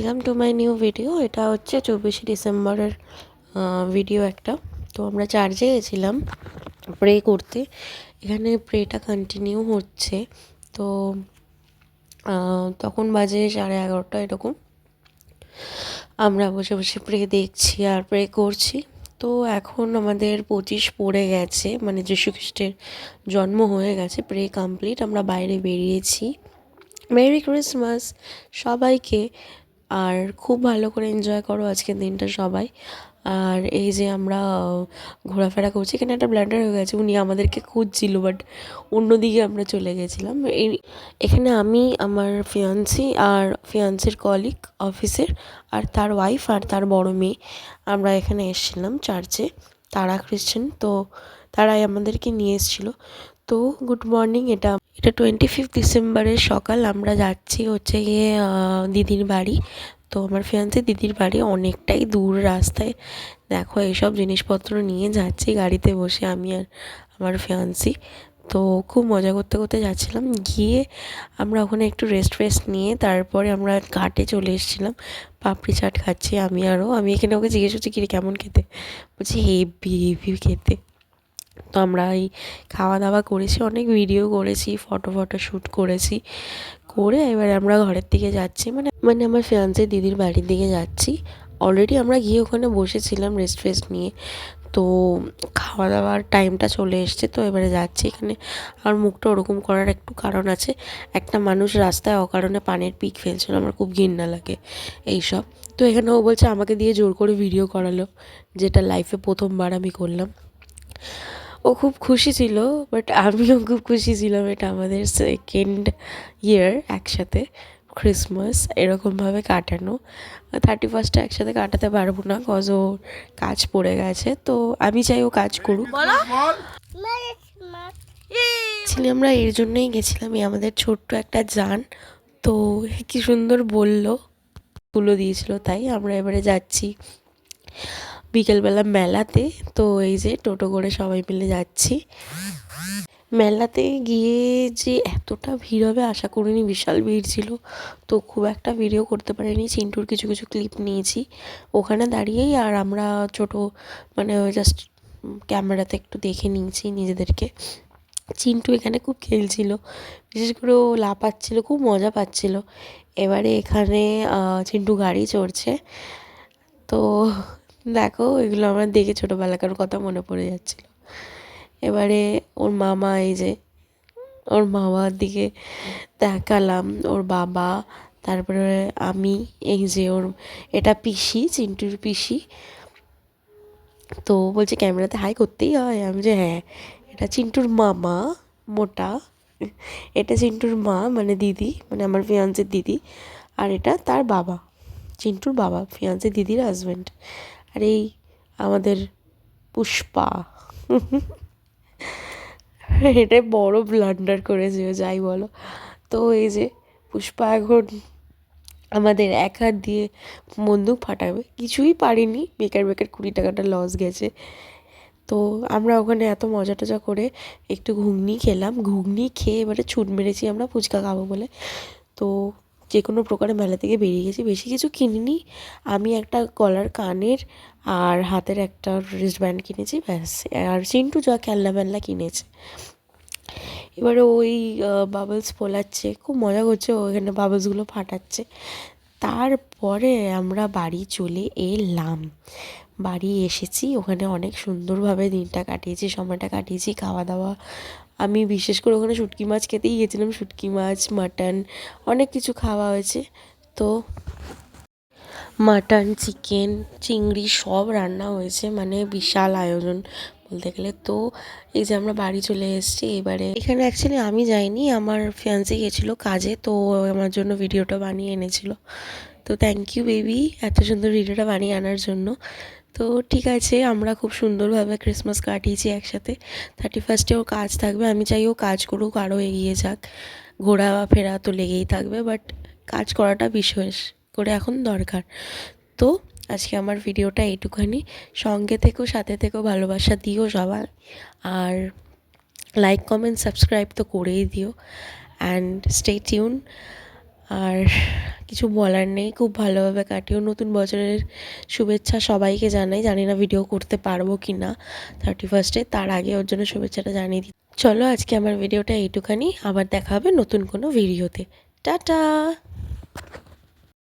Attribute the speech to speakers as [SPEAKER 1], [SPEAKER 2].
[SPEAKER 1] Welcome to my new video. এটা হচ্ছে 24শে ডিসেম্বরের ভিডিও একটা। তো আমরা চার্চে গেছিলাম প্রে করতে। এখানে প্রেটা কন্টিনিউ হচ্ছে। তো তখন বাজে 11:30 এরকম। আমরা বসে বসে প্রে দেখছি আর প্রে করছি। তো এখন আমাদের 25 পড়ে গেছে, মানে যীশু খ্রিস্টের জন্ম হয়ে গেছে। প্রে কমপ্লিট, আমরা বাইরে বেরিয়েছি। মেরি ক্রিসমাস সবাইকে। আর খুব ভালো করে এনজয় করো আজকের দিনটা সবাই। আর এই যে আমরা ঘোরাফেরা করছি, এখানে একটা ব্ল্যান্ডার হয়ে গেছে, উনি আমাদেরকে খুঁজছিল বাট অন্যদিকে আমরা চলে গেছিলাম। এখানে আমি, আমার ফিয়ান্সি আর ফিয়ান্সির কলিগ অফিসের, আর তার ওয়াইফ আর তার বড় মেয়ে, আমরা এখানে এসেছিলাম চার্চে। তারা খ্রিশ্চান, তো তারাই আমাদেরকে নিয়ে এসেছিলো। তো গুড মর্নিং। এটা 25 ডিসেম্বরের সকাল। আমরা যাচ্ছি হচ্ছে গিয়ে দিদির বাড়ি। তো আমার ফিয়ান্সি দিদির বাড়ি অনেকটাই দূর রাস্তায়। দেখো এইসব জিনিসপত্র নিয়ে যাচ্ছি গাড়িতে বসে আমি আর আমার ফিয়ান্সি। তো খুব মজা করতে করতে যাচ্ছিলাম। গিয়ে আমরা ওখানে একটু রেস্ট নিয়ে তারপরে আমরা ঘাটে চলে এসেছিলাম। পাপড়ি চাট খাচ্ছি আমি এখানে ওকে জিজ্ঞেস করছি কিরে কেমন খেতে, বলছি হেভি হেভি খেতে। তো আমরা এই খাওয়া দাওয়া করেছি, অনেক ভিডিও করেছি, ফটো শ্যুট করেছি। করে এবারে আমরা ঘরের দিকে যাচ্ছি, মানে আমার ফিয়ান্সির দিদির বাড়ির দিকে যাচ্ছি। অলরেডি আমরা গিয়ে ওখানে বসেছিলাম রেস্ট নিয়ে। তো খাওয়া দাওয়ার টাইমটা চলে এসছে, তো এবারে যাচ্ছি। এখানে আর মুখটা ওরকম করার একটু কারণ আছে। একটা মানুষ রাস্তায় অকারণে পানের পিক ফেলছিল, আমার খুব ঘৃণা লাগে এইসব। তো এখানে ও বলছে আমাকে দিয়ে জোর করে ভিডিও করালো, যেটা লাইফে প্রথমবার আমি করলাম। ও খুব খুশি ছিল, বাট আমিও খুব খুশি ছিলাম। এটা আমাদের সেকেন্ড ইয়ার একসাথে ক্রিসমাস এরকমভাবে কাটানো। 31টা একসাথে কাটাতে পারবো না, কজ ও কাজ পড়ে গেছে। তো আমি চাই ও কাজ করুক। ছিলি আমরা এর জন্যই গেছিলাম, এই আমাদের ছোট্ট একটা যান। তো কি সুন্দর বললো, তুলো দিয়েছিল, তাই আমরা এবারে যাচ্ছি বিকেলবেলা মেলাতে। তো এই যে টোটো করে সবাই মিলে যাচ্ছি মেলাতে। গিয়ে যে এতটা ভিড় হবে আশা করিনি, বিশাল ভিড় ছিল। তো খুব একটা ভিডিও করতে পারিনি, চিন্টুর কিছু কিছু ক্লিপ নিয়েছি ওখানে দাঁড়িয়েই। আর আমরা মানে জাস্ট ক্যামেরাতে একটু দেখে নিয়েছি নিজেদেরকে। চিন্টু এখানে খুব খেলছিল, বিশেষ করে ও লাফাচ্ছিল, খুব মজা পাচ্ছিল। এবারে এখানে চিন্টু গাড়ি চড়ছে। তো দেখো এগুলো আমার দেখে ছোটোবেলাকার কথা মনে পড়ে যাচ্ছিলো। এবারে ওর মামা, এই যে ওর মামার দিকে দেখালাম, ওর বাবা, তারপরে আমি, এই যে ওর এটা পিসি, চিন্টুর পিসি। তো বলছে ক্যামেরাতে হাই করতেই হয়। আমি যে হ্যাঁ, এটা চিন্টুর মামা মোটা, এটা চিন্টুর মা মানে দিদি, মানে আমার ফিয়ান্সের দিদি। আর এটা তার বাবা, চিন্টুর বাবা, ফিয়ান্সের দিদির হাজব্যান্ড। আর এই আমাদের পুষ্পা। এটাই বড় ব্লান্ডার করেছে, যাই বলো। তো এই যে পুষ্পা এখন আমাদের এক হাত দিয়ে বন্দুক ফাটাবে, কিছুই পারিনি, বেকার 20 টাকাটা লস গেছে। তো আমরা ওখানে এত মজা টজা করে একটু ঘুগনি খেলাম, ঘুগনি খেয়ে এবারে ছুট মেরেছি আমরা ফুচকা খাবো বলে। তো যে কোনো প্রকারে মেলা থেকে বেরিয়ে গেছি, বেশি কিছু কিনিনি। আমি একটা গলার কানের আর হাতের একটা রিস্টব্যান্ড কিনেছি, ব্যাস। আর চিন্টু যা খেলনা কিনেছে। এবারে ওই বাবলস ফোলাচ্ছে, খুব মজা করছে, ওইখানে বাবলসগুলো ফাটাচ্ছে। তারপরে আমরা বাড়ি চলে এলাম। বাড়ি এসেছি, ওখানে অনেক সুন্দরভাবে দিনটা কাটিয়েছি, সময়টা কাটিয়েছি। খাওয়া দাওয়া, আমি বিশেষ করে ওখানে শুটকি মাছ খেতেই গেছিলাম। শুটকি মাছ, মাটন, অনেক কিছু খাওয়া হয়েছে। তো মাটন, চিকেন, চিংড়ি সব রান্না হয়েছে, মানে বিশাল আয়োজন বলতে গেলে। তো এই যে আমরা বাড়ি চলে এসেছি। এবারে এখানে অ্যাকচুয়ালি আমি যাইনি, আমার ফিয়ান্সি গেছিলো কাজে, তো আমার জন্য ভিডিওটা বানিয়ে এনেছিল। তো থ্যাংক ইউ বেবি, এত সুন্দর ভিডিওটা বানিয়ে আনার জন্য। তো ঠিক আছে, আমরা খুব সুন্দরভাবে ক্রিসমাস কাটিয়েছি একসাথে। 31স্টে ওর কাজ থাকবে, আমি চাই ও কাজ করুক, আরও এগিয়ে যাক। ঘোরা ফেরা তো লেগেই থাকবে, বাট কাজ করাটা বিশেষ করে এখন দরকার। তো আজকে আমার ভিডিওটা এইটুখানি। সঙ্গে থেকো, সাথে থেকো, ভালোবাসা দিও সবাই। আর লাইক কমেন্ট সাবস্ক্রাইব তো করেই দিও। And stay tune. আর কিছু বলার নেই, খুব ভালোভাবে কাটিও। নতুন বছরের শুভেচ্ছা সবাইকে জানাই, জানি না ভিডিও করতে পারবো কি না 31-এ, তার আগে ওর জন্য শুভেচ্ছাটা জানিয়ে দিই। চলো আজকে আমার ভিডিওটা এইটুখানি, আবার দেখা হবে নতুন কোনো ভিডিওতে। টাটা।